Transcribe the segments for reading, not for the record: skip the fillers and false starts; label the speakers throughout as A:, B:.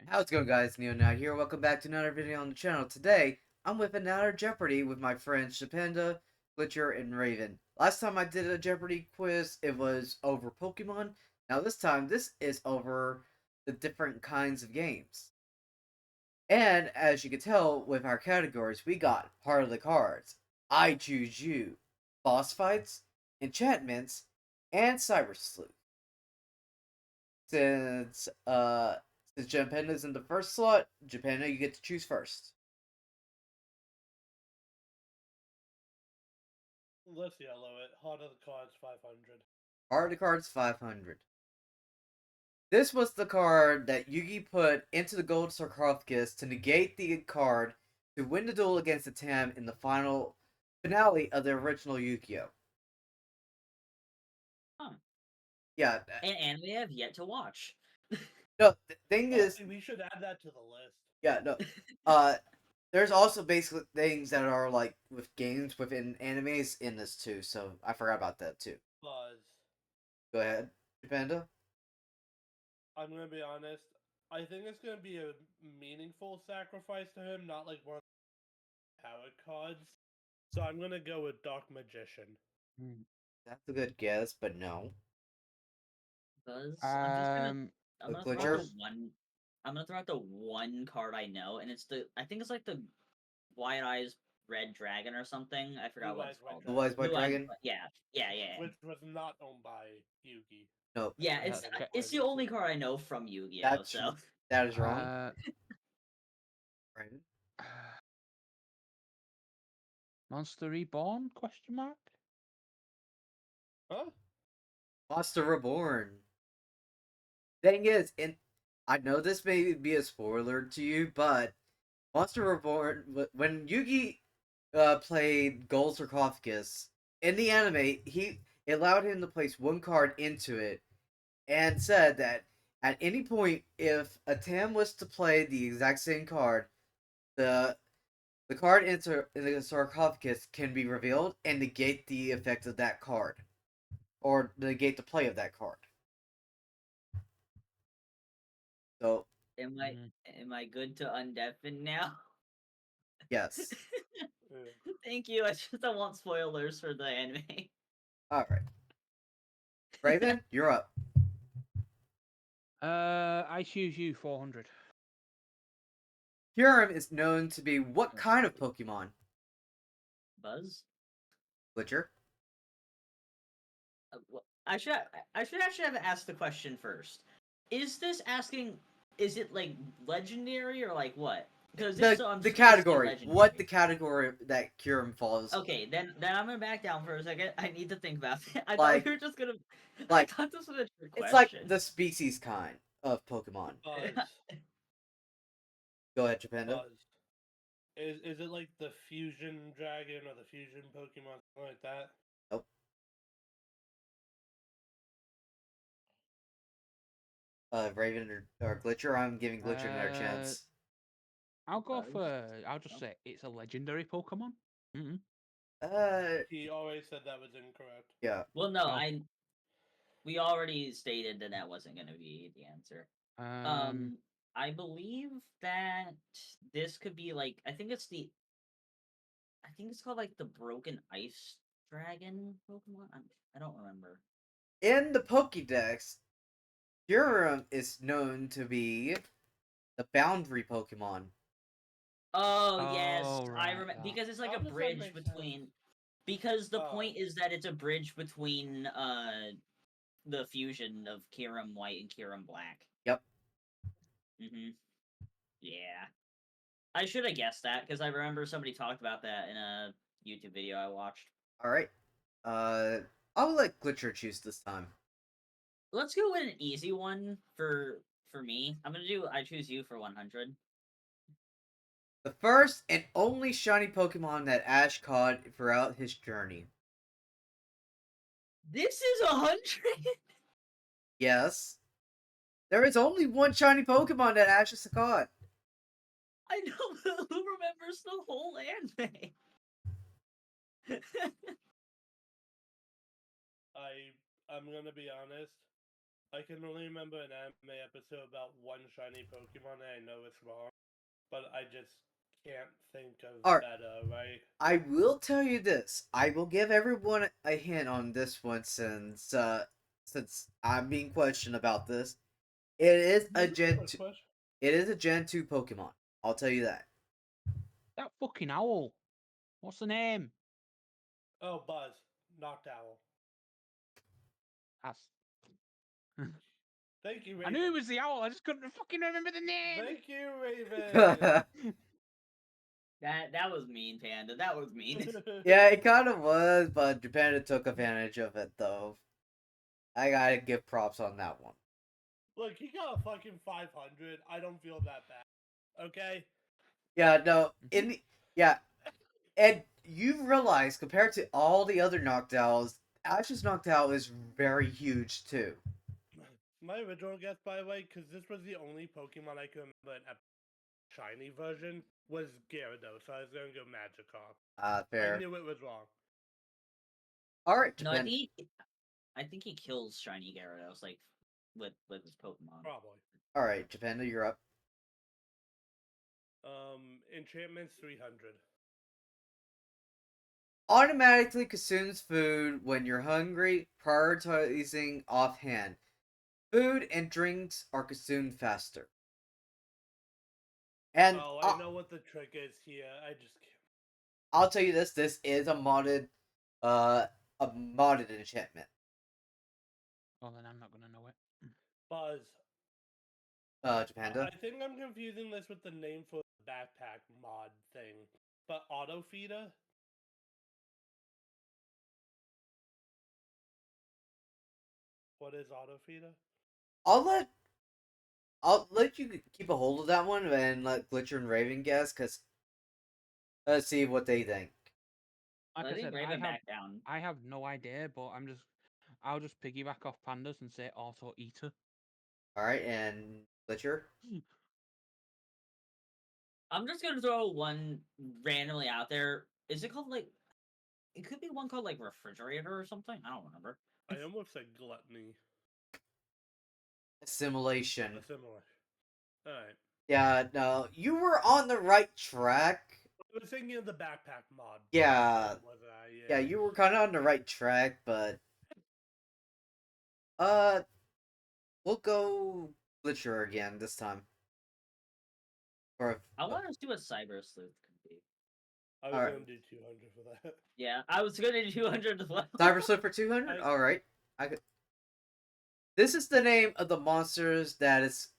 A: How's it going, guys? Neo now here. Welcome back to another video on the channel. Today, I'm with another Jeopardy with my friends Japanda, Glitcher, and Raven. Last time I did a Jeopardy quiz, it was over Pokemon. Now this time, this is over the different kinds of games. And as you can tell with our categories, we got Heart of the Cards, I Choose You, Boss Fights, Enchantments, and Cyber Sleuth. Since since Japanda's in the first slot, Japanda, you get to choose first.
B: Let's yellow it. Heart of the cards 500.
A: Heart of the Cards 500. This was the card that Yugi put into the gold sarcophagus to negate the card to win the duel against the Tam in the final finale of the original Yu-Gi-Oh.
C: Huh.
A: Yeah,
C: An anime I have yet to watch.
A: no, the thing is,
B: We should add that to the list.
A: yeah, no. Uh, there's also basically things that are like with games within animes in this too, so I forgot about that too.
B: Buzz.
A: Go ahead, Japanda.
B: I'm gonna be honest. I think it's gonna be a meaningful sacrifice to him, not like one of the power cards. So I'm gonna go with Dark Magician.
A: That's a good guess, but no.
C: Buzz. I'm
A: A
C: gonna throw out
A: Glitcher?
C: the one. I'm gonna throw out the one card I know, and I think it's like the White Eyes Red Dragon or something. I forgot
B: Blue
C: what
B: Eyes
C: it's
B: White
C: called.
A: Blue Eyes
B: Dragon.
A: White
C: Blue Eyes.
A: Dragon?
C: Yeah.
B: Which was not owned by Yugi.
A: No.
C: Yeah, it's the only card I know from Yu-Gi-Oh. So
A: That is wrong. Right.
D: Monster Reborn? Question mark.
B: Huh?
A: Monster Reborn. Thing is, I know this may be a spoiler to you, but Monster Reborn, when Yugi played Gold Sarcophagus in the anime, it allowed him to place one card into it, and said that at any point, if a Tam was to play the exact same card, the card in the sarcophagus can be revealed and negate the effect of that card, or negate the play of that card. So
C: am I good to undeafen now?
A: yes.
C: Thank you. I just don't want spoilers for the anime.
A: All right, Raven, you're up.
D: I choose you 400.
A: Kyurem is known to be what kind of Pokemon?
C: Buzz.
A: Glitcher.
C: I should actually have asked the question first. Is this asking? Is it like legendary or like what? Because
A: The category. What the category that Kyurem falls?
C: Okay, then I'm gonna back down for a second. I need to think about it. I
A: Like-
C: thought you were just gonna. I
A: like,
C: thought this was a trick
A: It's
C: question.
A: like the species kind of Pokemon.
B: Buzz.
A: Go ahead, Japanda.
B: Buzz. Is it like the fusion dragon or the fusion Pokemon, something like that?
A: Nope. Raven or Glitcher. I'm giving Glitcher another chance.
D: I'll go
C: Buzz?
D: for. I'll just say it's a legendary Pokemon.
B: He always said that was incorrect.
A: Yeah.
C: Well, no,
D: Oh.
C: we already stated that wasn't gonna be the answer. I believe that this could be like I think it's called like the Broken Ice Dragon Pokemon. I don't remember.
A: In the Pokédex, Kyurem is known to be the boundary Pokemon.
C: Oh yes,
D: Oh,
C: I
D: right,
C: remember
D: that.
C: because it's like
B: How
C: a
B: does that
C: bridge
B: make
C: between.
B: sense?
C: Because the
B: Oh.
C: point is that it's a bridge between the fusion of Kyurem White and Kyurem Black.
A: Yep.
C: Yeah. I should have guessed that because I remember somebody talked about that in a YouTube video I watched.
A: All right. I'll let Glitcher choose this time.
C: Let's go with an easy one for me. I'm gonna do I choose you for 100.
A: The first and only shiny Pokemon that Ash caught throughout his journey.
C: This is 100.
A: Yes. There is only one shiny Pokemon that Ash has caught.
C: I know, but who remembers the whole anime?
B: I'm gonna be honest. I can only remember an anime episode about one shiny Pokemon, and I know it's wrong, but I just can't think of
A: Alright.
B: better, right?
A: I will tell you this. I will give everyone a hint on this one since I'm being questioned about this. It is a Gen 2. It is a Gen 2 Pokemon. I'll tell you that.
D: That fucking owl. What's the name?
B: Oh, Buzz, Noctowl.
D: That's...
B: Thank you,
D: I
B: Raven.
D: knew it was the owl. I just couldn't fucking remember the name.
B: Thank you, Raven.
C: That was mean, Panda. That was mean.
A: Yeah, it kind of was, but Japan took advantage of it, though. I gotta give props on that one.
B: Look, he got a fucking 500. I don't feel that bad. Okay?
A: Yeah, no, yeah, and you realize compared to all the other Noctowls, Ash's Noctowl is very huge too.
B: My original guess, by the way, because this was the only Pokemon I could remember an shiny version, was Gyarados, so I was going to go Magikarp. I
A: Fair.
B: knew it was wrong.
A: All right,
C: No, I
A: Japan.
C: think he kills shiny Gyarados like with his Pokemon.
B: Probably.
A: All right, Japan, you're up.
B: Enchantments 300.
A: Automatically consumes food when you're hungry, prioritizing offhand. Food and drinks are consumed faster. And
B: Oh, I know what the trick is here. I just can't.
A: I'll tell you this: this is a modded enchantment.
D: Well, then I'm not gonna know it.
B: Buzz.
A: Japanda.
B: I think I'm confusing this with the name for the backpack mod thing. But auto feeder? What is auto feeder?
A: I'll let you keep a hold of that one and let Glitcher and Raven guess, cause let's see what they think.
D: Like I said,
C: Raven back down.
D: I have no idea, but I'll just piggyback off Pandas and say auto eater.
A: All right, and Glitcher.
C: I'm just gonna throw one randomly out there. Is it called like? It could be one called like refrigerator or something. I don't remember.
B: I almost said gluttony.
A: Assimilation.
B: Assimilation. Alright.
A: Yeah, no, you were on the right track.
B: I was thinking of the backpack mod.
A: Yeah.
B: Was I?
A: Yeah, you were kind of on the right track, but uh, we'll go Glitcher again this time.
C: I want to do a cyber sleuth. Could be.
B: I was going to do 200 for that.
C: Yeah, I was gonna do 200 as well.
A: Cyber Slip for 200. All right, I could. This is the name of the monsters that is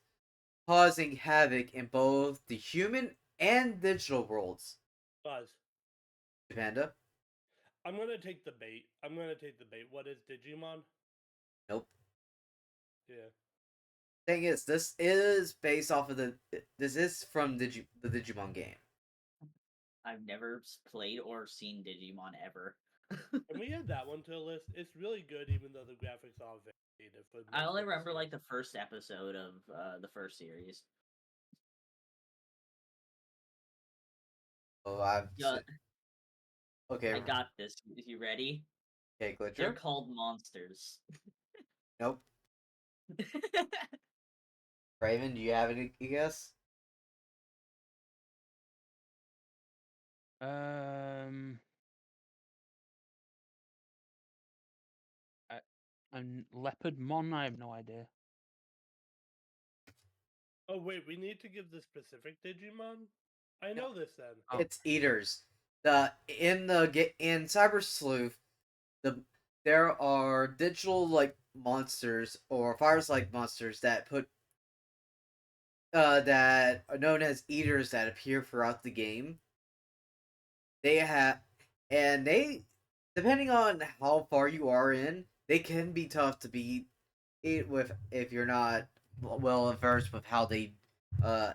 A: causing havoc in both the human and digital worlds.
B: Buzz.
A: Panda.
B: I'm gonna take the bait. What is Digimon?
A: Nope.
B: Yeah.
A: Thing is, this is based off of This is from the Digimon game.
C: I've never played or seen Digimon ever.
B: And we add that one to the list. It's really good, even though the graphics are very different.
C: I only remember like the first episode of the first series.
A: Oh, I've okay.
C: I got this. You ready?
A: Okay, Glitcher.
C: They're called monsters.
A: Nope. Raven, do you have any guess?
D: And Leopard Mon, I have no idea.
B: Oh wait, we need to give the specific Digimon. I know this then.
D: Oh.
A: It's eaters. In Cyber Sleuth, there are digital like monsters or virus like monsters that that are known as eaters that appear throughout the game. They depending on how far you are in, they can be tough to beat with if you're not well versed with how they uh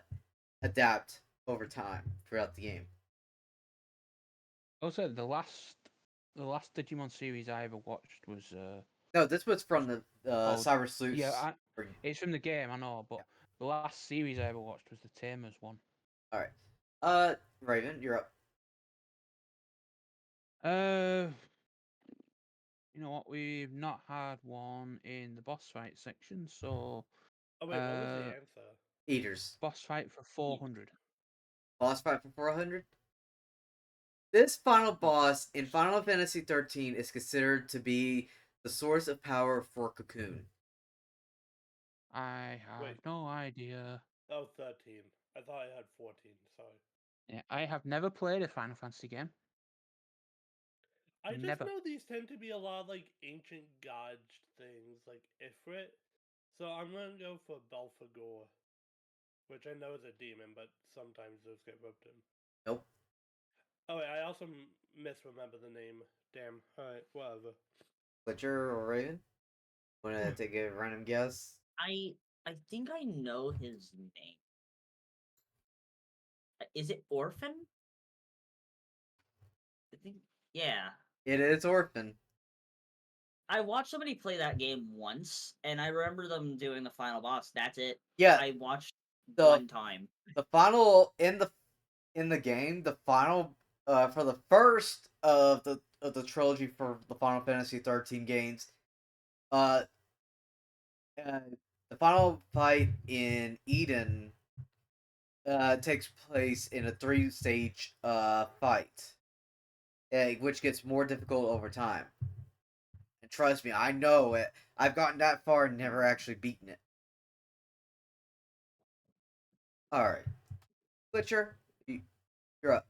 A: adapt over time throughout the game.
D: Also, the last Digimon series I ever watched was
A: No, this was from the Cyber Sleuth.
D: Yeah, it's from the game, I know, but the last series I ever watched was the Tamers one.
A: All right, Raven, you're up.
D: You know what? We've not had one in the boss fight section, so
B: Oh wait, what was the
D: uh,
B: answer?
A: Eaters.
D: boss fight for 400.
A: Boss fight for 400. This final
D: No,
A: boss in Final Fantasy 13 is considered to be the source of power for Cocoon.
D: I have
B: Wait.
D: no idea.
B: Oh, 13. I thought I had 14. Sorry.
D: Yeah, I have never played a Final Fantasy game.
B: I just
D: Never.
B: know these tend to be a lot of like ancient god things, like Ifrit. So I'm gonna go for Belphegor, which I know is a demon, but sometimes those get roped in.
A: Nope.
B: Oh wait, I also misremember the name. Damn. Alright, whatever.
A: Butcher or Raven? Wanna take a random guess?
C: I think I know his name. Is it Orphan? I think yeah.
A: It is Orphan.
C: I watched somebody play that game once, and I remember them doing the final boss. That's it.
A: Yeah,
C: I watched
A: the
C: one time.
A: the final in the game, the final for the first of the trilogy for the Final Fantasy 13 games, uh, uh the final fight in Eden takes place in a three-stage fight, which gets more difficult over time. And trust me, I know it. I've gotten that far and never actually beaten it. All right, Butcher, you're up.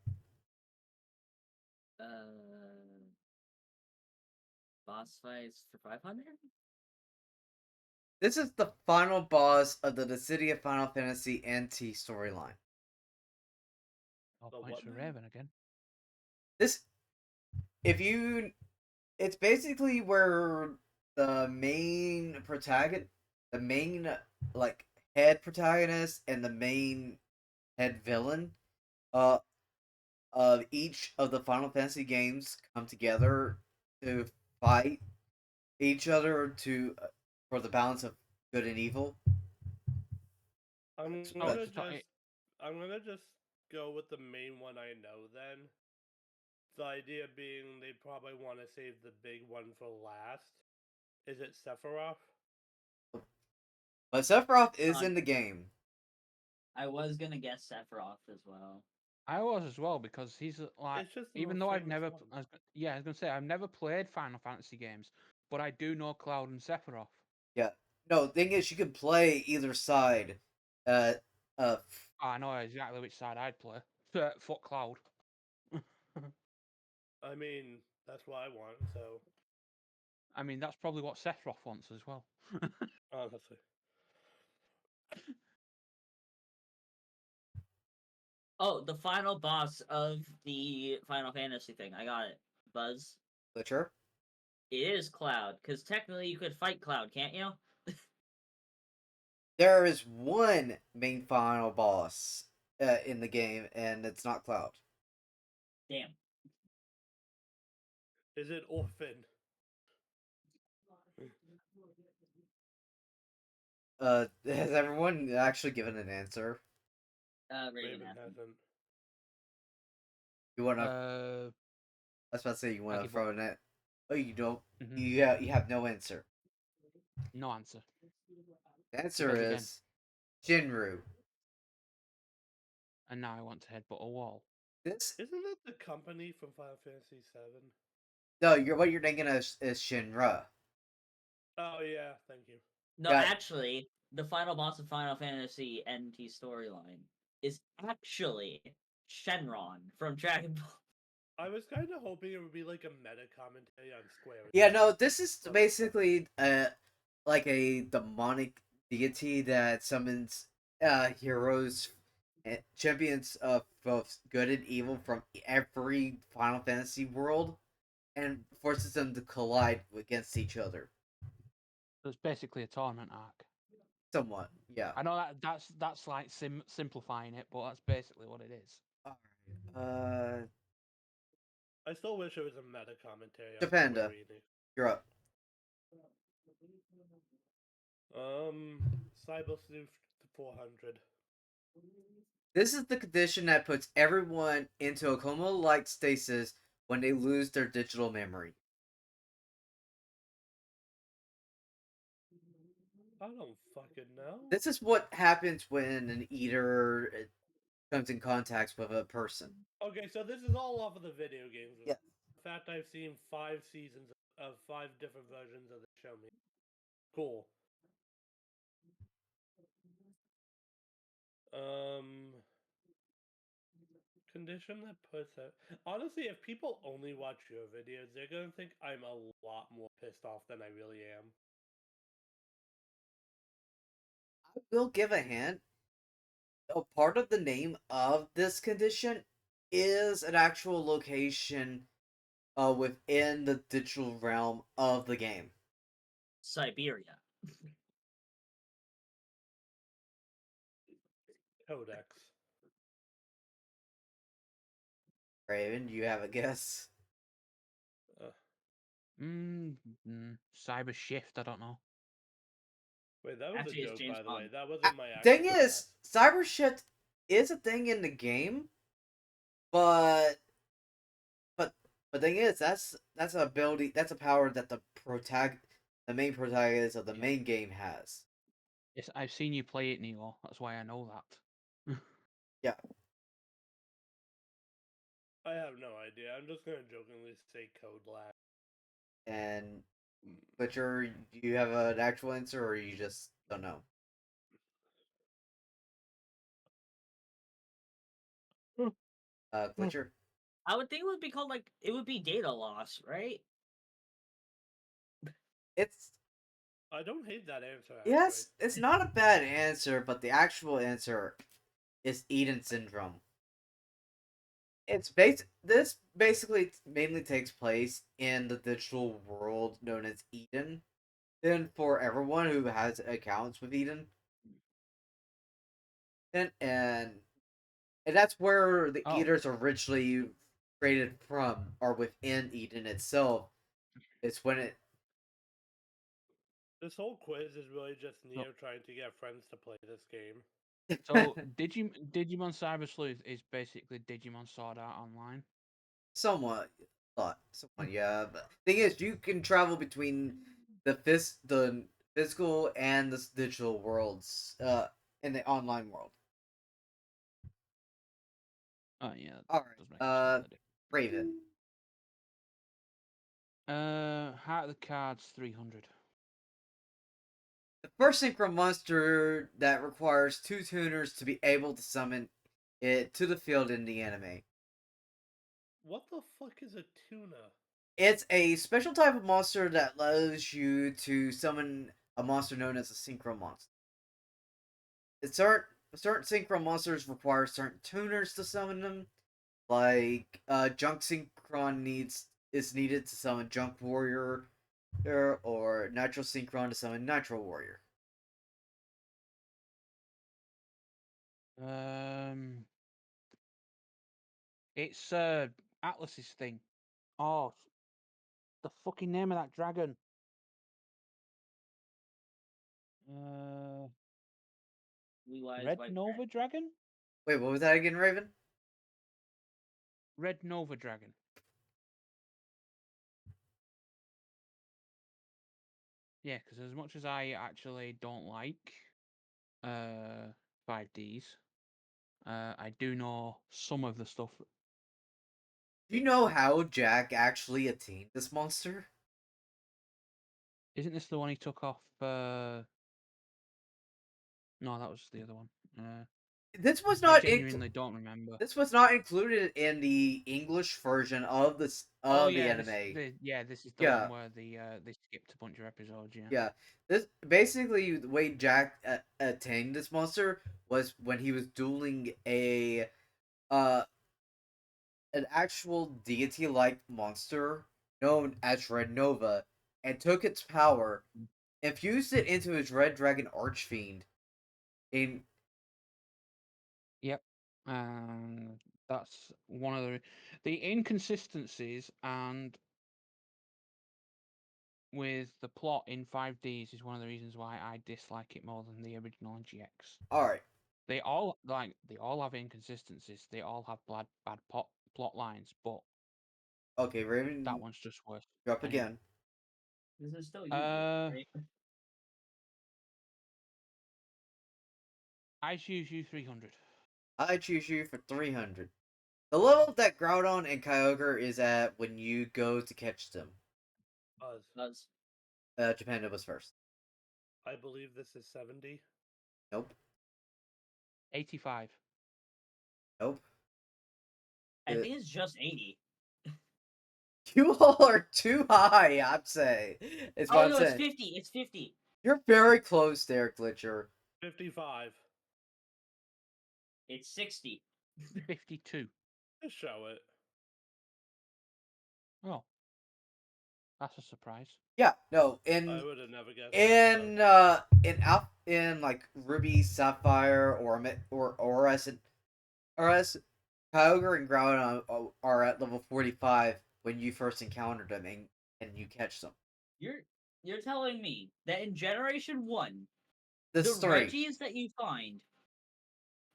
C: Uh, boss fights for 500.
A: This is the final boss of the City of Final Fantasy NT storyline.
D: All
B: The
D: points
B: what
D: for
B: now?
D: Raven again.
A: This, if you, it's basically where the main protagonist, the main like head protagonist, and the main head villain, uh, of each of the Final Fantasy games come together to fight each other to for the balance of good and evil.
B: I'm
D: Oh,
B: gonna
D: it's not
B: just
D: it.
B: I'm gonna just go with the main one I know then. The idea being they probably want to save the big one for last. Is it Sephiroth?
A: But Sephiroth is
C: Uh,
A: in the game.
C: I was gonna guess Sephiroth as well.
D: I was as well because he's like,
B: It's just the
D: even
B: most
D: though I've
B: famous
D: never,
B: one.
D: yeah, I was gonna say I've never played Final Fantasy games, but I do know Cloud and Sephiroth.
A: Yeah. No, thing is, you can play either side. Uh, uh,
D: I know exactly which side I'd play. Fuck Cloud.
B: I mean, that's what I want, so
D: I mean, that's probably what Sephiroth wants as well.
B: honestly.
C: Oh, the final boss of the Final Fantasy thing. I got it. Buzz.
A: Butcher.
C: It is Cloud, because technically you could fight Cloud, can't you?
A: There is one main final boss in the game, and it's not Cloud.
C: Damn.
B: Is it Orphan?
A: Has everyone actually given an answer?
C: Raven
B: Raven
C: hasn't.
B: hasn't.
A: You wanna?
D: uh,
A: I was about to say you
D: I
A: wanna
D: give up.
A: throw in it. Oh, you don't.
D: Hmm.
A: You have no answer.
D: No answer.
A: The answer
D: Buzz again.
A: is Shinru.
D: And now I want to headbutt a wall.
A: This
B: Isn't that the company from Final Fantasy VII?
A: no, you're what you're thinking of is Shinra.
B: Oh yeah, thank you.
C: No,
A: Yeah,
C: actually, the final boss of Final Fantasy NT storyline is actually Shenron from Dragon Ball.
B: I was kind of hoping it would be like a meta commentary on Square.
A: yeah. No, this is
B: But that's fine.
A: basically like a demonic deity that summons heroes champions of both good and evil from every Final Fantasy world and forces them to collide against each other.
D: So it's basically a tournament arc.
A: Somewhat, yeah.
D: I know that's like simplifying it, but that's basically what it is.
A: Alright.
B: I still wish it was a meta commentary on Square
A: Japanda,
B: Enix.
A: you're up.
B: Cyber Sleuth 400.
A: This is the condition that puts everyone into a coma-like stasis when they lose their digital memory.
B: I don't fucking know.
A: This is what happens when an eater comes in contact with a person.
B: Okay, so this is all off of the video games.
A: Yeah.
B: In fact, I've seen 5 seasons of 5 different versions of the show. Me, cool. Condition that puts it. Honestly, if people only watch your videos, they're gonna think I'm a lot more pissed off than I really am.
A: I will give a hint. A part of the name of this condition is an actual location within the digital realm of the game.
C: Siberia.
B: Codex.
A: Raven, do you have a guess?
D: Cyber Shift. I don't know.
B: Wait, that was
C: Actually,
B: a
C: it's
B: joke,
C: James
B: by the way.
C: Bond.
B: That wasn't my actual
A: Thing
B: guess.
A: is, cyber shit is a thing in the game, but but thing is, that's an ability, that's a power that the main protagonist of the
D: Yeah.
A: main game has.
D: Yes, I've seen you play it, Neo. That's why I know that.
A: Yeah,
B: I have no idea. I'm just gonna jokingly say code lag.
A: and Butcher, do you have an actual answer, or you just don't know? Glitcher?
C: I would think it would be called like it would be data loss, right?
A: It's
B: I don't hate that answer. Actually.
A: yes, it's not a bad answer, but the actual answer is Eden syndrome. This basically mainly takes place in the digital world known as Eden. And for everyone who has accounts with Eden, and that's where the
D: Oh,
A: Eaters originally created from, or within Eden itself. It's when it
B: This whole quiz is really just
D: so,
B: Neo trying to get friends to play this game.
D: so Digimon Cyber Sleuth is basically Digimon Sword Art Online.
A: somewhat somewhat, yeah. But thing is, you can travel between the physical and the digital worlds in the online world.
D: Oh yeah, that
A: All
D: does make
A: right,
D: it slightly different.
A: Raven.
D: Heart of the Cards 300.
A: The first synchro monster that requires two tuners to be able to summon it to the field in the anime.
B: What the fuck is a tuna?
A: It's a special type of monster that allows you to summon a monster known as a synchro monster. Certain synchro monsters require certain tuners to summon them. Like Junk Synchron is needed to summon Junk Warrior, or Natural Synchron to summon Natural Warrior.
D: Um, it's Atlas's thing. Oh, the fucking name of that dragon. Uh,
C: Blue eyes,
D: Red
C: white
D: Nova Dragon.
A: Wait, what was that again, Raven?
D: Red Nova Dragon. Yeah, because as much as I actually don't like 5Ds, I do know some of the stuff.
A: Do you know how Jack actually attained this monster?
D: Isn't this the one he took off? No, that was the other one.
A: This was
D: I
A: not
D: genuinely don't remember.
A: this was not included in the English version of
D: Oh
A: the
D: yeah,
A: anime.
D: this is the
A: Yeah,
D: one where they skipped a bunch of episodes. Yeah.
A: yeah. This basically the way Jack attained this monster was when he was dueling a uh an actual deity like monster known as Red Nova, and took its power, infused it into his Red Dragon Archfiend. In
D: Yep. And that's one of the inconsistencies and with the plot in 5Ds is one of the reasons why I dislike it more than the original on GX.
A: all right,
D: They all have inconsistencies. They all have bad plot lines, but
A: okay,
D: that
A: Raven,
D: one's just worse.
A: you're up
D: Anyway.
A: again.
C: This is still you,
D: Uh
C: right?
D: I choose you 300.
A: I choose you for 300. The level that Groudon and Kyogre is at when you go to catch them.
B: Buzz.
A: Japanda was first.
B: I believe this is 70.
A: Nope.
D: 85.
A: Nope.
C: I think it's just 80.
A: You all are too high, I'd say. It's what
C: Oh
A: I'm
C: no, it's
A: saying.
C: 50. It's 50.
A: You're very close there, Glitcher.
B: 55.
C: It's 60.
D: 52.
B: Just show it.
D: Oh, that's a surprise.
A: Yeah, no,
B: I would have never guessed that.
A: in like Ruby, Sapphire, or RS, Kyogre and Groudon are at level 45 when you first encounter them and you catch them.
C: You're telling me that in Generation 1,
A: This
C: the
A: is 3.
C: Reggies that you find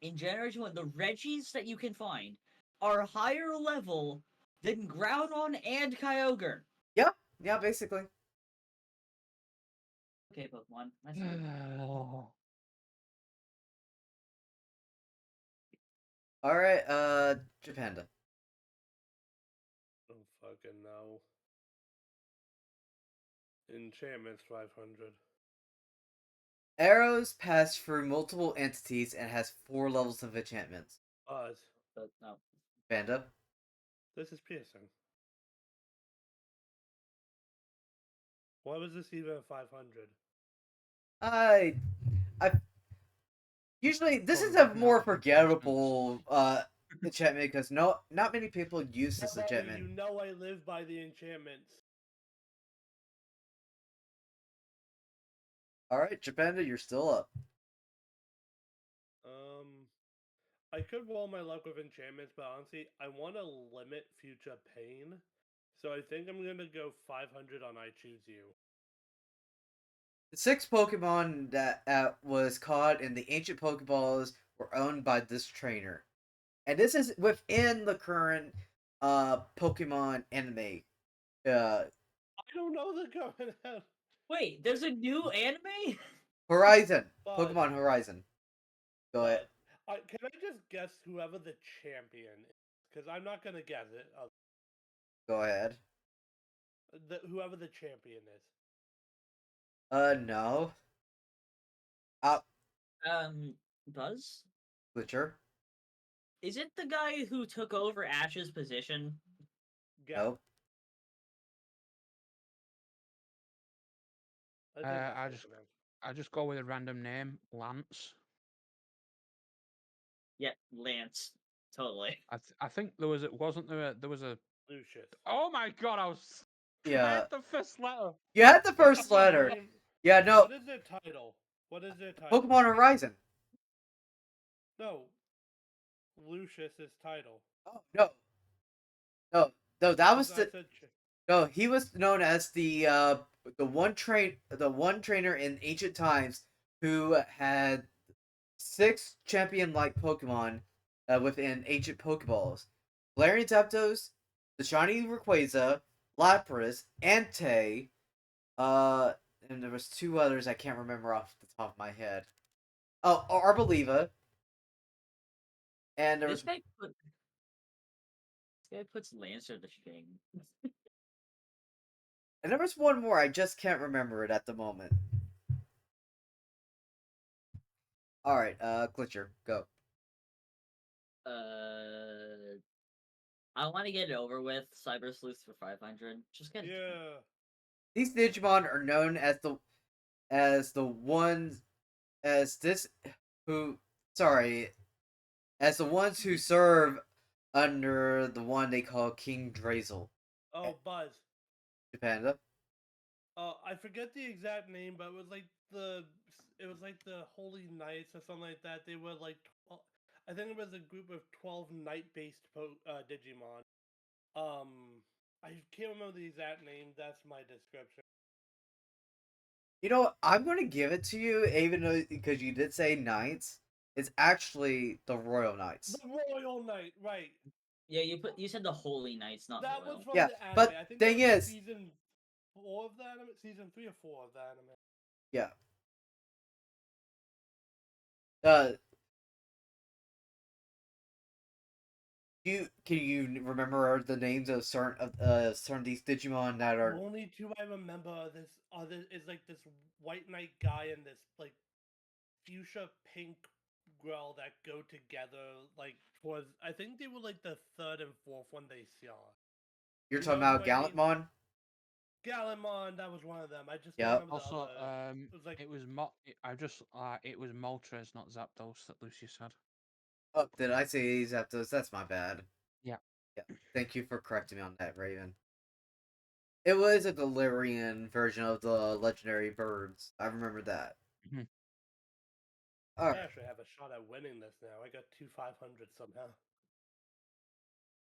C: in Generation 1, the Reggies that you can find are higher level than Groudon and Kyogre.
A: Yeah, basically.
C: Okay, Pokemon. That's good.
A: Alright, Japanda.
B: Don't fucking know. Enchantments 500.
A: Arrows pass through multiple entities and has 4 levels of enchantments.
B: Buzz.
C: But no.
A: Panda.
B: This is piercing. Why was this even 500?
A: I usually this is
D: Probably
A: a
D: looking
A: more
D: at adjustments.
A: forgettable enchantment because not many people use this enchantment.
B: You know I live by the enchantments.
A: Alright, Japanda, you're still up.
B: I could roll my luck with enchantments, but honestly, I want to limit future pain. So I think I'm gonna go 500 on I Choose You.
A: The 6 Pokemon that was caught in the ancient Pokeballs were owned by this trainer. And this is within the current Pokemon anime.
B: I don't know the going out.
C: Wait, there's a new anime?
A: Horizon.
B: But,
A: Pokemon Horizon. Go ahead.
B: can I just guess whoever the champion is? Because I'm not gonna guess it.
A: Go ahead.
B: Whoever the champion is.
A: No.
C: Buzz?
A: Glitcher.
C: Is it the guy who took over Ash's position?
B: Guess.
A: Nope.
D: I just go with a random name, Lance.
C: Yeah, Lance. Totally.
D: I think there was a
B: Lucius.
D: Oh my god, I
A: Yeah.
D: had the first letter.
A: You had the
B: What's
A: first
B: the
A: letter.
B: name?
A: Yeah, no.
B: What is their title? What is their title?
A: Pokemon Horizon.
B: No. Lucius's title.
A: Oh, no. No, that was
B: Because
A: the No, he was known as the one trainer in ancient times who had 6 champion-like Pokemon within ancient Pokeballs: Galarian Zapdos, the shiny Rayquaza, Lapras, Entei, and there was 2 others I can't remember off the top of my head. Oh, Arboliva, and
C: This guy puts Lancer to shame.
A: and there was one more I just can't remember it at the moment. All right, Glitcher, go.
C: I want to get it over with. Cyber Sleuth for 500. Just get it.
B: Yeah.
A: These Digimon are known as the ones as this who sorry as the ones who serve under the one they call King Drazel.
B: Oh, Buzz.
A: Japanda.
B: I forget the exact name, but it was like the Holy Knights or something like that. They were like, I think it was a group of 12 knight-based Digimon. I can't remember the exact name. That's my description.
A: You know what? I'm gonna give it to you, even though because you did say Knights. It's actually the Royal Knights.
B: The Royal Knight, right?
C: Yeah, you said the Holy Knights, not
B: That
C: Royal.
B: was from
A: Yeah,
B: the anime.
A: but
B: I think
A: thing
B: that was
A: is,
B: season 4 of the anime, season 3 or 4 of the anime.
A: yeah. Can you remember the names of certain of these Digimon that
B: The
A: are?
B: only two I remember is like this white knight guy and this like fuchsia pink girl that go together like towards. I think they were like the third and fourth one they saw.
A: You're
B: You
A: talking
B: know who
A: about
B: I mean?
A: Gallantmon?
B: Gallantmon, that was one of them. I just don't
A: Yep.
B: remember the
D: Also,
B: other. It was like
D: it was it was Moltres, not Zapdos, that Lucius had.
A: Oh, did I say Zapdos? That's my bad.
D: Yeah.
A: Yeah. Thank you for correcting me on that, Raven. It was a Delirian version of the legendary birds. I remember that.
D: Mhm.
A: All
B: I
A: right,
B: actually have a shot at winning this now. I got two 500 somehow.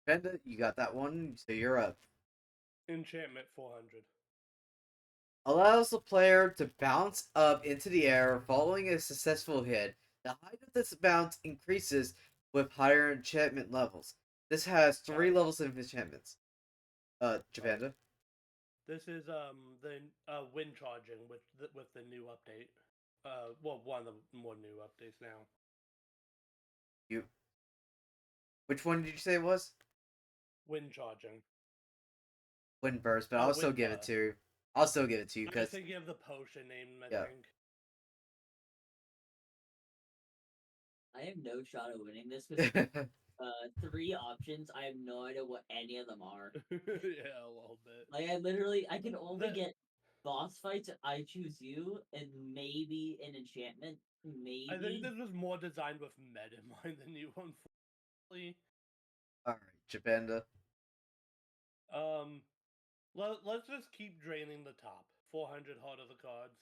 A: Panda, you got that one, so you're up.
B: Enchantment 400.
A: Allows the player to bounce up into the air following a successful hit. The height of this bounce increases with higher enchantment levels. This has three
B: Sorry,
A: levels of enchantments.
B: sorry.
A: Japanda,
B: This is the wind charging with the new update. Well, one of the more new updates now.
A: you. Which one did you say it was?
B: Wind charging.
A: Windburst, but
B: Oh,
A: I'll still
B: wind
A: give it
B: burst.
A: to you. I'll still give it to you
B: I was
A: because
B: thinking of the potion name. I
A: yeah.
B: think.
C: I have no shot at winning this with three options. I have no idea what any of them are.
B: Yeah, a little bit.
C: Like I can only get boss fights. I choose you, and maybe an enchantment.
B: I think
C: Maybe.
B: this was more designed with med in mind than you, unfortunately.
A: All right, Japanda.
B: Um, let's just keep draining the top. 400 heart of the cards.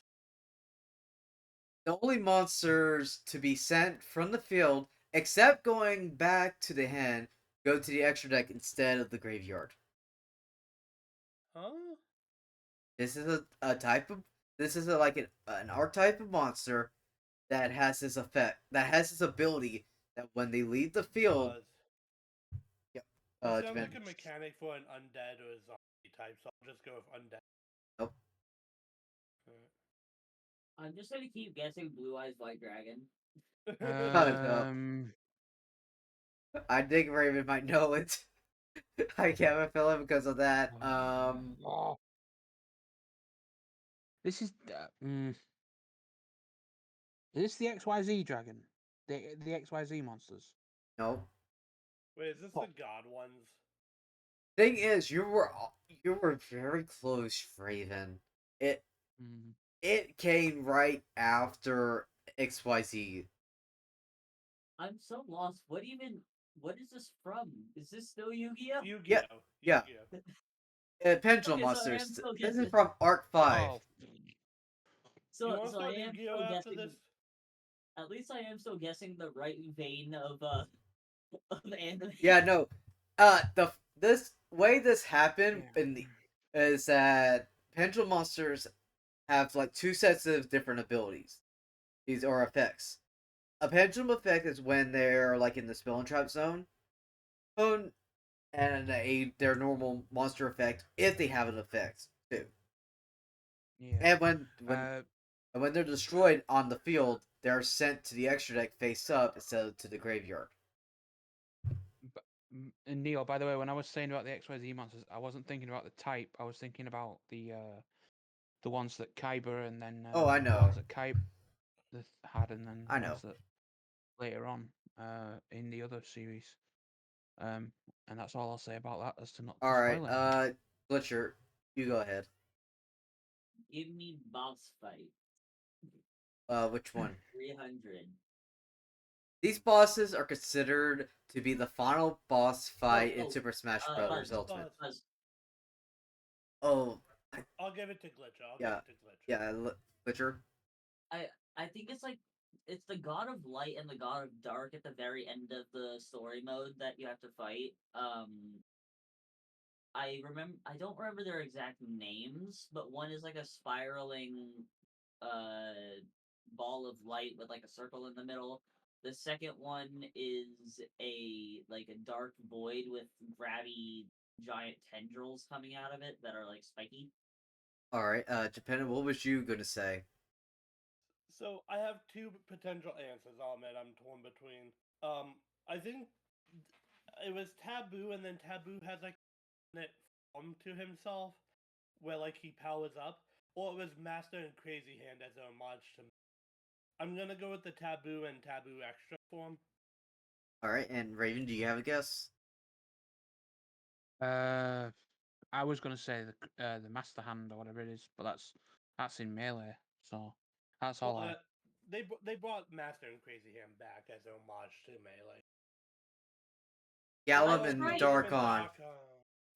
A: The only monsters to be sent from the field, except going back to the hand, go to the extra deck instead of the graveyard.
B: Huh?
A: This is a type of this is like an archetype of monster that has this effect that has this ability that when they leave the field,
B: Does.
A: yep.
B: This sounds like
A: Japan.
B: a mechanic for an undead or a zombie type, so I'll just go with undead.
A: Nope.
C: I'm just gonna keep guessing Blue Eyes White Dragon.
A: No. I think Raven might know it. I can't have a feeling because of that.
D: Oh. This is is this the XYZ dragon? The XYZ monsters?
A: No.
B: Wait, is this
D: Oh.
B: the god ones?
A: Thing is, you were very close, Raven. It
D: Mm.
A: it came right after XYZ.
C: I'm so lost. What is this from? Is this still Yu-Gi-Oh?
A: Yeah,
B: Yu-Gi-Oh!
A: yeah.
B: Yu-Gi-Oh!
A: Pendulum
C: Okay, so I am
A: Monsters.
C: still
A: This is
C: guessing.
A: from Arc 5.
D: Oh.
B: You
C: So
B: want to
C: so I
B: start
C: am
B: Yu-Gi-Oh!
C: still
B: after
C: guessing.
B: this?
C: At least I am still guessing the right vein of of anime.
A: Yeah, no. The this way this happened
D: Yeah.
A: is that Pendulum Monsters have like two sets of different abilities. These are effects. A pendulum effect is when they're like in the spell and trap zone. And their normal monster effect if they have an effect too.
D: Yeah.
A: And when they're destroyed on the field, they're sent to the extra deck face up instead of to the graveyard.
D: And Neil, by the way, when I was saying about the XYZ monsters, I wasn't thinking about the type. I was thinking about the ones that Kyber and then
A: Oh, I
D: the ones
A: know.
D: that Kyber had, and then
A: I know.
D: ones that later on in the other series. And that's all I'll say about that, as to not to
A: All right,
D: spoil anything.
A: Glitcher, you go ahead.
C: Give me boss fight.
A: Which one?
C: 300.
A: These bosses are considered to be the final boss
C: Oh,
A: fight in
C: oh,
A: Super Smash Bros.
C: Buzz,
A: Ultimate.
C: Buzz.
A: Oh,
B: I'll give it to Glitcher. I'll
A: yeah,
B: give it to Glitcher.
A: yeah, Glitcher.
C: I think it's the god of light and the god of dark at the very end of the story mode that you have to fight. I don't remember their exact names, but one is like a spiraling ball of light with like a circle in the middle. The second one is a dark void with grabby giant tendrils coming out of it that are like spiky.
A: All right, Japan. What was you gonna say?
B: So I have two potential answers. I'll admit I'm torn between. I think it was Taboo, and then Taboo has like it form to himself, where like he powers up, or it was Master and Crazy Hand as a homage to. I'm gonna go with the Taboo and Taboo extra form.
A: All right, and Raven, do you have a guess?
D: I was gonna say the Master Hand or whatever it is, but that's in melee, so that's all
B: Well,
D: I.
B: they brought Master and Crazy Hand back as a homage to Melee.
C: I
A: Gallum
C: was
A: and
C: right.
A: Darkon.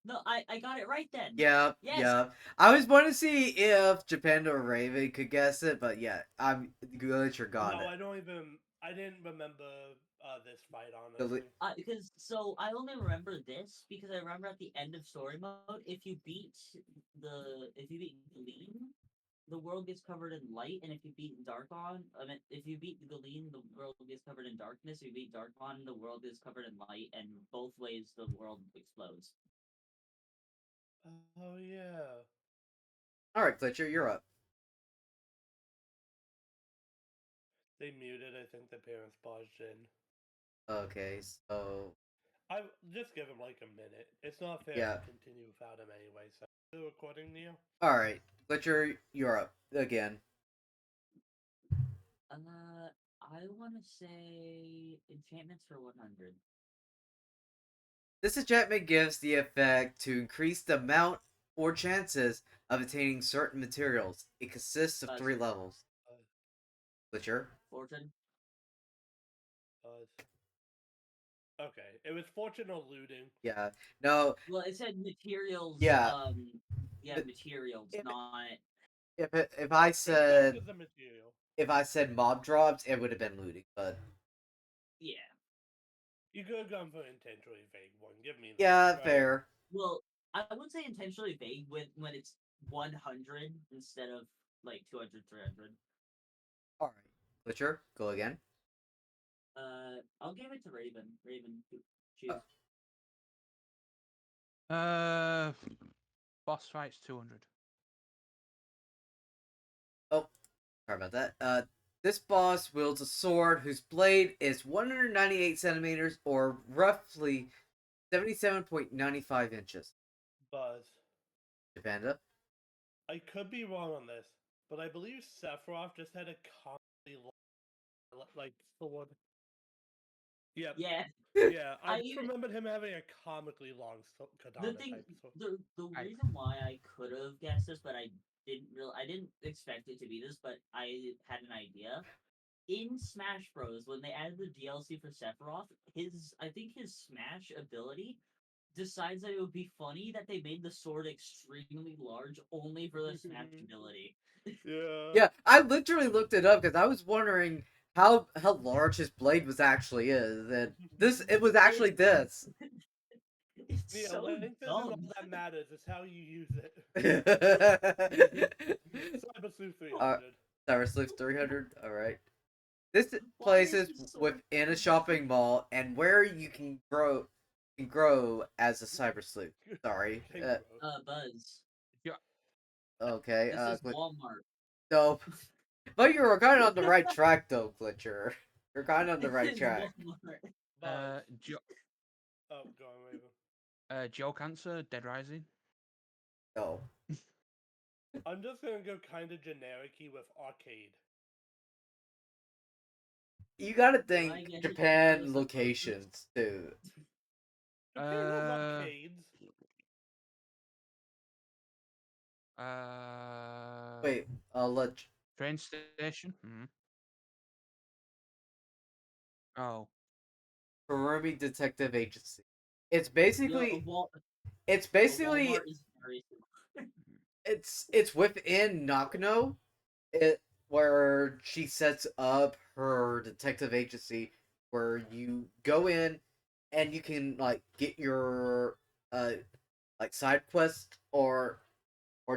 C: No, I got it right then.
A: Yep,
C: Yes.
A: yep. I was wanting to see if Japanda or Raven could guess it, but yeah, I'm Glitcher got
B: No,
A: it.
B: I didn't remember this fight honestly.
C: Because so I only remember this because I remember at the end of story mode, if you beat Gleam, the world gets covered in light, and if you beat Darkon, I mean, if you beat Gleam, the world gets covered in darkness. If you beat Darkon, the world is covered in light, and both ways the world explodes.
B: Oh yeah.
A: All right, Glitcher, you're up.
B: They muted. I think the parents paused in.
A: Okay, so
B: I just give him like a minute. It's not fair
A: yeah.
B: to continue without him anyway. So still recording, Neo.
A: All right, Glitcher, you're up again.
C: I want to say enchantments for 100.
A: This enchantment gives the effect to increase the amount or chances of attaining certain materials. It consists of 3 levels.
B: Uh,
A: Glitcher.
C: Fortune.
B: okay, it was fortune or looting.
A: Yeah. No.
C: Well, it said materials.
A: Yeah.
C: Yeah, materials,
A: If
C: not.
A: if I said
B: Is a material.
A: if I said mob drops, it would have been looting, but
C: Yeah.
B: You could have gone for intentionally vague one. Give me that.
A: yeah,
B: Right?
A: fair.
C: Well, I would say intentionally vague when it's 100 instead of like 200, 300.
A: All right, Glitcher, go again.
C: I'll give it to Raven. Raven,
A: Uh,
C: choose.
D: Boss fights 200.
A: oh, sorry about that. This boss wields a sword whose blade is 198 centimeters, or roughly 77.95 inches.
B: Buzz.
A: Japanda.
B: I could be wrong on this, but I believe Sephiroth just had a comically long, like sword. Yep.
C: Yeah.
B: Yeah, I
C: I
B: just remembered him having a comically long
C: the
B: katana
C: thing
B: type sword.
C: the reason why I could have guessed this, but I didn't expect it to be this, but I had an idea. In Smash Bros, when they added the DLC for Sephiroth, I think his Smash ability decides that it would be funny that they made the sword extremely large only for the Smash ability.
B: Yeah.
A: Yeah, I literally looked it up because I was wondering how large his blade was actually is, and it was actually this.
C: It's
B: Yeah,
C: so
B: length isn't all
C: dumb.
B: that matters. It's how you use it. Cyber Sleuth
A: uh,
B: 300.
A: Cyber Sleuth 300. All right. This
C: Why
A: place
C: is
A: is
C: his sword
A: within a
C: so
A: shopping mall, and where you can grow as a cyber sleuth. Sorry.
C: Buzz.
D: Yeah.
A: Okay.
C: This is Walmart.
A: No, but you were kind of on the right track, though, Glitcher. You're kind of on the
C: This
A: right
C: is
A: track.
C: Walmart.
B: Buzz.
D: Joe.
B: Oh, go on, Raven.
D: Joe Cancer, Dead Rising.
A: No.
B: I'm just gonna go kind of generic-y with arcade.
A: You gotta
C: Can I
A: think
C: guess it out
A: Japan
C: of the first?
A: locations too.
B: Japan has
D: Uh,
B: arcades.
D: uh,
A: Wait, let
D: Train station. Hmm. Oh.
A: Kurumi Detective Agency. It's
C: Yeah,
A: basically it's
C: a
A: basically
C: Walmart is very similar.
A: it's within Nakano, it where she sets up her detective agency where you go in and you can like get your like side quest or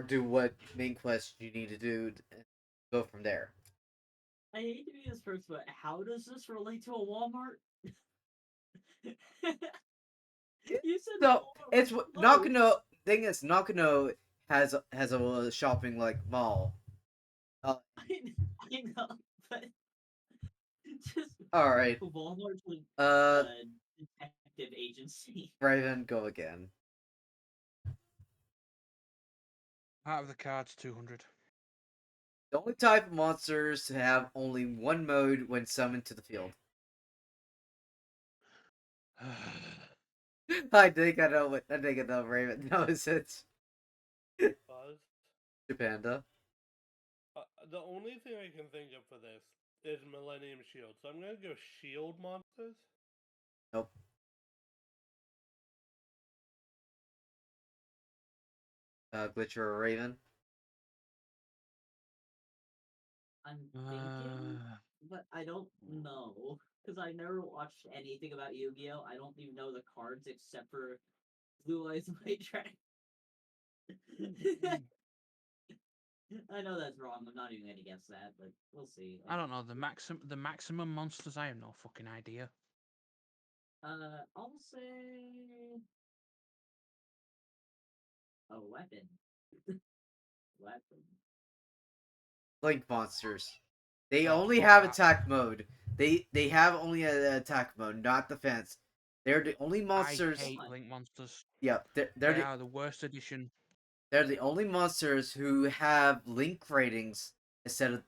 A: do what main quest you need to do and go from there.
C: I hate to be this person, but how does this relate to a Walmart? You said the
A: So
C: Walmart was
A: it's
C: close.
A: Nakano. Thing is, Nakano has a shopping like mall. Uh,
C: I know, but just
A: all right.
C: Walmart's like
A: Uh,
C: detective insane.
A: Raven, go again.
D: Out of the cards, 200.
A: The only type of monsters to have only one mode when summoned to the field. I think I know what. I think I know Raven knows it.
B: Buzz.
A: Japanda.
B: The only thing I can think of for this is Millennium Shield, so I'm gonna go Shield monsters.
A: Nope. Glitcher or Raven.
C: I'm thinking, but I don't know because I never watched anything about Yu-Gi-Oh. I don't even know the cards except for Blue Eyes White Dragon. I know that's wrong. I'm not even gonna guess that, but we'll see.
D: I don't know the maximum monsters. I have no fucking idea.
C: I'll say a weapon. Weapon.
A: Link monsters. They
D: Oh,
A: only
D: fuck
A: have
D: that.
A: attack mode. They have only an attack mode, not defense. They're the only
D: I
A: monsters.
D: hate Link monsters.
A: Yeah, they're
D: They are the worst addition.
A: they're the only monsters who have link ratings instead of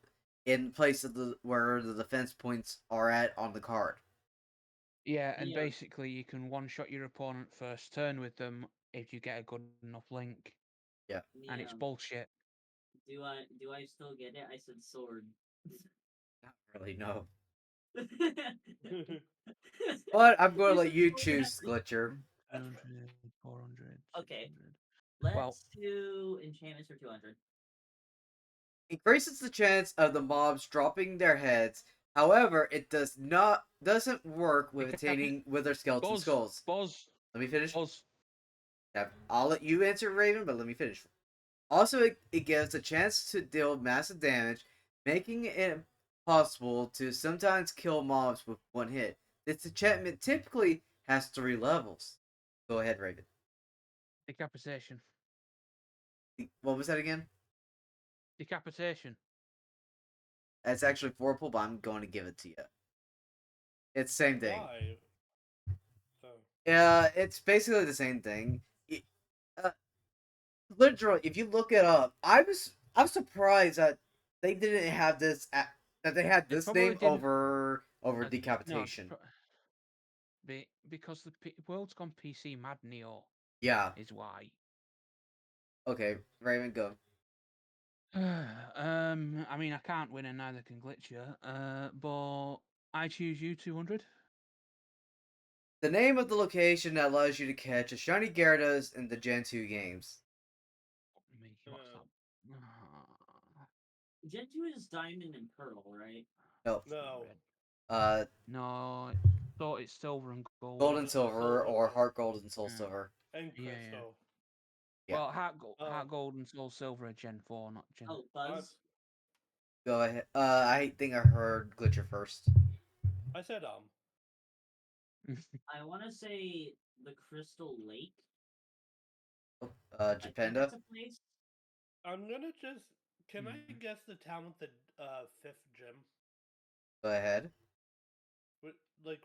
A: in place of the where the defense points are at on the card.
D: Yeah, and
C: Yeah.
D: basically you can one-shot your opponent first turn with them if you get a good enough link,
A: Yeah,
D: and it's
C: Yeah.
D: bullshit.
C: Do I still get it? I said sword.
A: not really no.
C: You
A: But I'm going to let
C: said
A: you
C: sword and
A: choose, Glitcher.
D: 200, 400,
C: Okay.
D: 600. Well,
C: Let's do enchantments for 200.
A: Increases the chance of the mobs dropping their heads. However, it doesn't work with attaining with their skeleton
D: Buzz,
A: skulls.
D: Buzz,
A: Let me finish.
D: Buzz.
A: Yeah, I'll let you answer, Raven, but let me finish. Also, it gives a chance to deal massive damage, making it possible to sometimes kill mobs with one hit. This enchantment typically has 3 levels. Go ahead, Raven.
D: Decapitation.
A: What was that again?
D: Decapitation.
A: That's actually 4 pull, but I'm going to give it to you. It's the same thing.
B: Why? Oh.
A: Yeah, it's basically the same thing. Uh, Literally, if you look it up, I'm surprised that they didn't have that they had
D: They
A: this
D: probably
A: name
D: didn't.
A: over
D: No,
A: decapitation.
D: because the world's gone PC mad, Neo,
A: Yeah.
D: is why.
A: Okay, Raven, go.
D: I mean, I can't win and neither can Glitcher. But I choose you 200.
A: The name of the location that allows you to catch a shiny Gyarados in the Gen 2 games.
D: Me, what's that?
C: Gen 2 is Diamond and Pearl, right?
A: Nope.
B: No.
D: Red.
A: Uh,
D: No, thought it's silver and gold.
A: Gold and Silver
B: Silver
A: or Heart Gold and Soul
D: Yeah.
A: Silver.
B: and
D: Yeah, yeah.
B: Crystal.
A: Yeah.
D: Well,
B: Oh.
D: Heart Gold and Soul Silver are Gen 4, not Gen.
C: Oh, Buzz.
A: Go ahead. I think I heard Glitcher first.
B: I said
C: I want to say the Crystal Lake.
A: Oh,
C: I think that's
A: Japanda.
C: a place.
B: I'm gonna just. Can I
D: Mhm.
B: guess the town with the fifth gym?
A: Go ahead.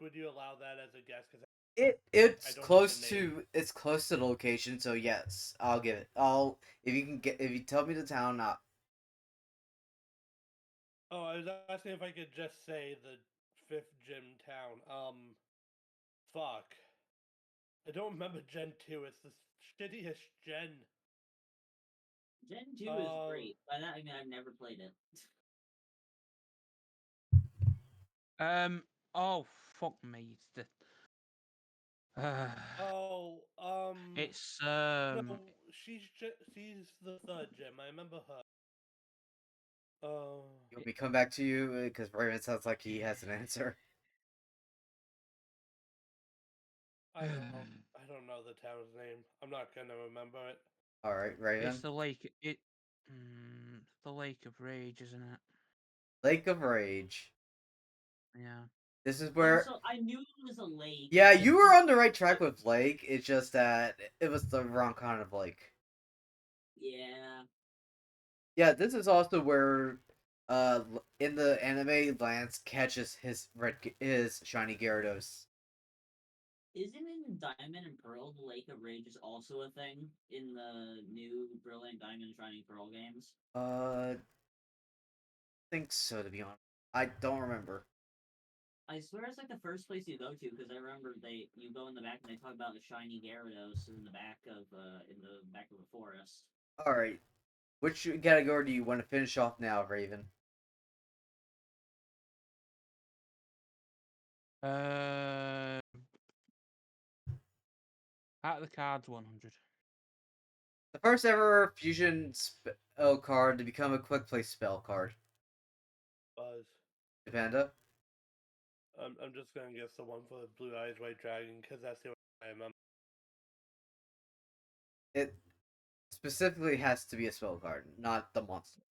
B: Would you allow that as a guess? Because
A: It
B: I
A: it's
B: don't know the
A: close
B: name.
A: to the location, so yes, I'll give it. If you tell me the town,
B: Oh, I was asking if I could just say the fifth gym town. Fuck. I don't remember Gen 2. It's the shittiest Gen.
C: Gen 2 is
B: Um,
C: great. By that I mean I've never played it.
D: Um. Oh fuck me! It's the.
B: oh,
D: It's
B: no, she's the third gym. I remember her. Uh,
A: you want me to come back to you because Raven sounds like he has an answer.
B: I don't know the town's name. I'm not gonna remember it.
A: All right,
D: It's
A: Raven.
D: the lake. The Lake of Rage, isn't it?
A: Lake of Rage.
D: Yeah.
A: This is
C: Oh,
A: where.
C: so I knew it was a lake.
A: Yeah,
C: I
A: you
C: just
A: were on the right track with Lake. It's just that it was the wrong kind of lake.
C: yeah.
A: Yeah, this is also where, in the anime, Lance catches his shiny Gyarados.
C: Isn't in Diamond and Pearl the Lake of Rage is also a thing in the new Brilliant Diamond and Shining Pearl games?
A: Think so, to be honest. I don't remember.
C: I swear it's like the first place you go to because I remember you go in the back and they talk about the shiny Gyarados in the back of the forest.
A: Alright. Which category do you want to finish off now, Raven?
D: Out of the cards, 100.
A: The first ever fusion spell card to become a quick play spell card.
B: Buzz.
A: Japanda?
B: I'm just gonna guess the one for the Blue Eyes White Dragon because that's the only one I remember.
A: It specifically has to be a spell card, not the monster.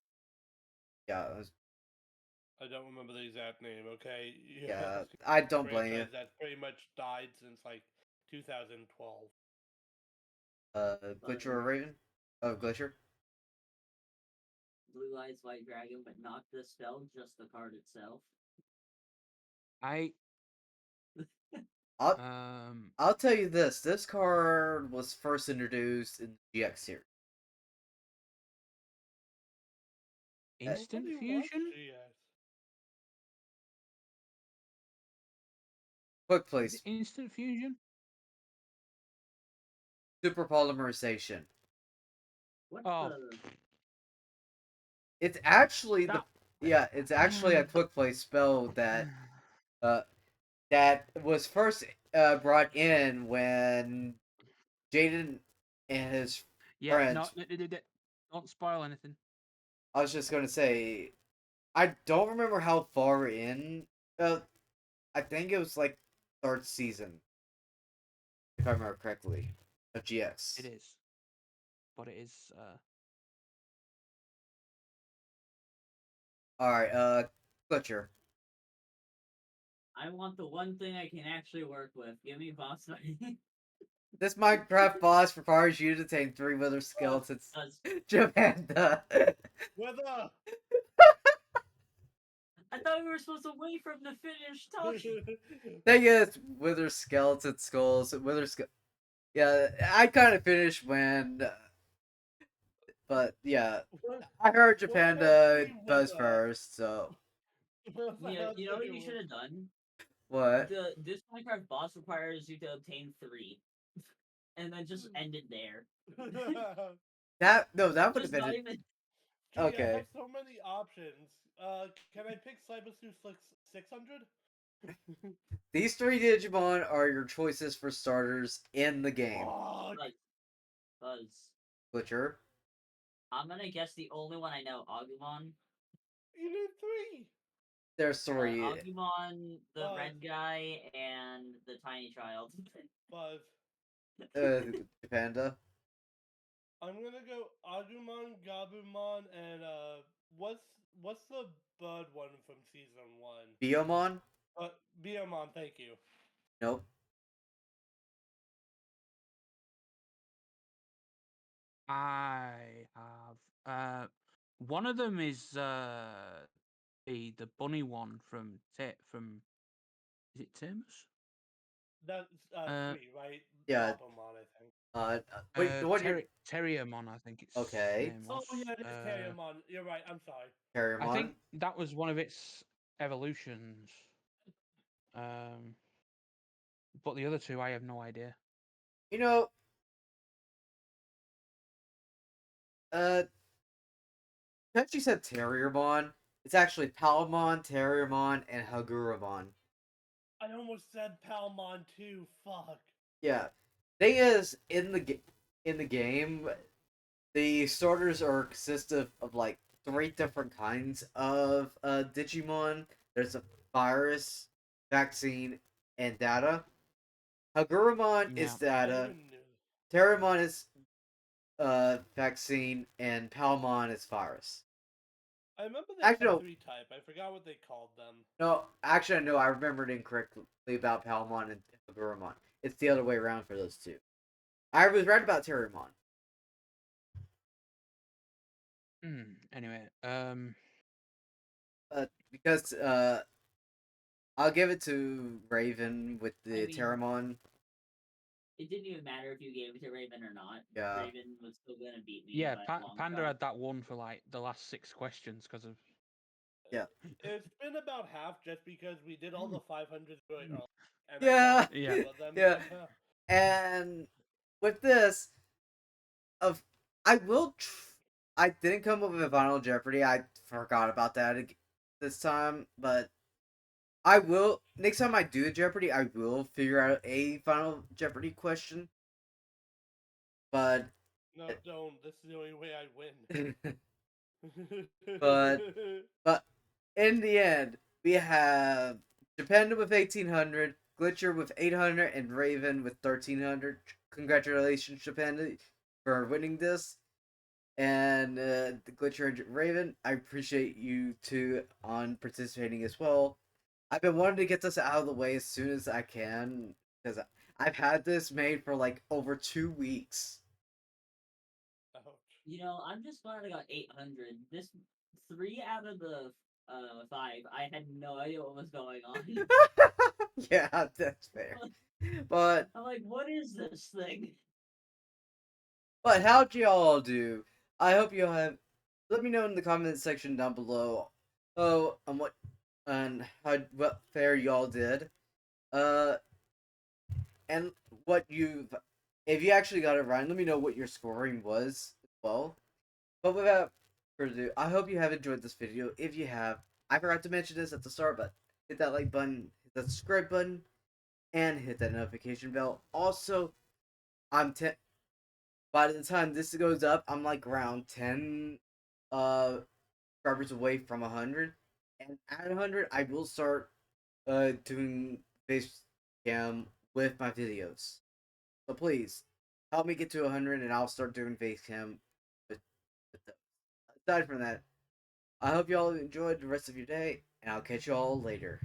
A: Yeah,
B: I don't remember the exact name. Okay.
A: yeah. I don't blame you.
B: Franchise that's pretty much died since like 2012.
A: Glitcher or Raven? Oh, Glitcher.
C: Blue Eyes White Dragon, but not the spell, just the card itself.
D: I
A: I'll
D: um
A: I'll tell you this. This card was first introduced in the GX series.
D: instant
B: Nobody wants
D: fusion.
B: GX.
A: Quick
D: Is
A: place.
D: it instant fusion?
A: Super polymerization.
C: What
D: Oh,
C: the?
A: It's actually
D: that.
A: it's actually a quick play spell uh that was first brought in when Jaden and his
D: Yeah, no,
A: friends.
D: don't spoil anything.
A: I was just gonna say, I don't remember how far in. I think it was like third season, if I remember correctly, of GX.
D: It is, but it is.
A: All right, Glitcher.
C: I want the one thing I can actually work with. Give me boss fighting.
A: This Minecraft boss requires you to tame 3 wither skeletons.
C: Does.
A: Japanda.
B: Weather.
C: I thought we were supposed to wait for him to finish talking.
A: Thing is, wither skeleton skulls, Yeah, I kind of finished when, but yeah, I heard
B: What about
A: Japanda
B: three
A: buzz
B: weather?
A: first, so
C: You know what you should have done?
A: what?
C: This Minecraft boss requires you to obtain 3, and then just end it there.
A: That no, that would have
C: Just
A: been
C: not
A: it.
C: even.
B: Gee, I have
A: Okay.
B: so many options. Can I pick Cybersuit 600?
A: These 3 Digimon are your choices for starters in the game.
B: Fuck!
C: Buzz.
A: Glitcher.
C: I'm gonna guess the only one I know, Agumon.
B: You need 3!
A: There's 3.
C: Agumon, the
B: Buzz.
C: red guy, and the tiny child.
B: Buzz.
A: Japanda.
B: I'm gonna go Agumon, Gabumon, and what's the bird one from season 1?
A: Biomon.
B: Biomon, thank you.
A: Nope.
D: I have. One of them is the bunny one from from. Is it Timus?
B: That's 3, right?
A: Yeah.
B: Lopamon, I think.
A: Wait, the one you're
D: Terriermon, I think its
A: okay.
D: name
B: Oh
D: was.
B: yeah, it's Terriermon. You're right. I'm sorry.
D: I
A: Terriermon.
D: think that was one of its evolutions. But the other two, I have no idea.
A: You know, since you said Terriermon, it's actually Palmon, Terriermon, and Hagurumon.
B: I almost said Palmon too. Fuck.
A: Yeah. Thing is, in the game, the starters are consist of like 3 different kinds of Digimon. There's a virus, vaccine, and data. Hagurumon is
D: Yeah.
B: I
A: data.
B: even knew.
A: Terriermon is vaccine, and Palmon is virus.
B: I remember they
A: Actually,
B: had
A: no,
B: 3 type. I forgot what they called them.
A: no. Actually, no. I remembered incorrectly about Palmon and Hagurumon. It's the other way around for those 2. I was right about Terriermon.
D: Anyway,
A: Because I'll give it to Raven with the
C: I mean,
A: Terramon.
C: it didn't even matter if you gave it to Raven or not.
A: Yeah.
C: Raven was still gonna beat me.
D: Yeah,
C: but long
D: Panda
C: shot.
D: had that one for like the last 6 questions because of.
A: Yeah.
B: It's been about half just because we did all the 500s really early, and
A: Yeah.
B: I got two of them.
A: Yeah.
B: So,
A: And with this, of I will. I didn't come up with a Final Jeopardy. I forgot about that this time, but I will. Next time I do a Jeopardy, I will figure out a Final Jeopardy question. But
B: no, don't. This is the only way I win.
A: but but in the end, we have Japanda with 1,800, Glitcher with 800, and Raven with 1,300. Congratulations, Japanda, for winning this. And the Glitcher and Raven, I appreciate you two on participating as well. I've been wanting to get this out of the way as soon as I can because I've had this made for like over 2 weeks.
B: Ouch.
C: I'm just glad I got 800. This 3 out of the 5, I had no idea what was going on.
A: Yeah, that's fair. But
C: I'm like, what is this thing?
A: how'd y'all do? I hope you have. Let me know in the comment section down below. Oh, what fair y'all did. Uh, and what you've. If you actually got it right, let me know what your scoring was as well. But without further ado, I hope you have enjoyed this video. If you have, I forgot to mention this at the start, but hit that like button, hit that subscribe button, and hit that notification bell. Also, by the time this goes up, I'm like around 10 subscribers away from 100. And at 100, I will start doing face cam with my videos. So please help me get to 100, and I'll start doing face cam with them. Aside from that, I hope you all enjoyed the rest of your day, and I'll catch you all later.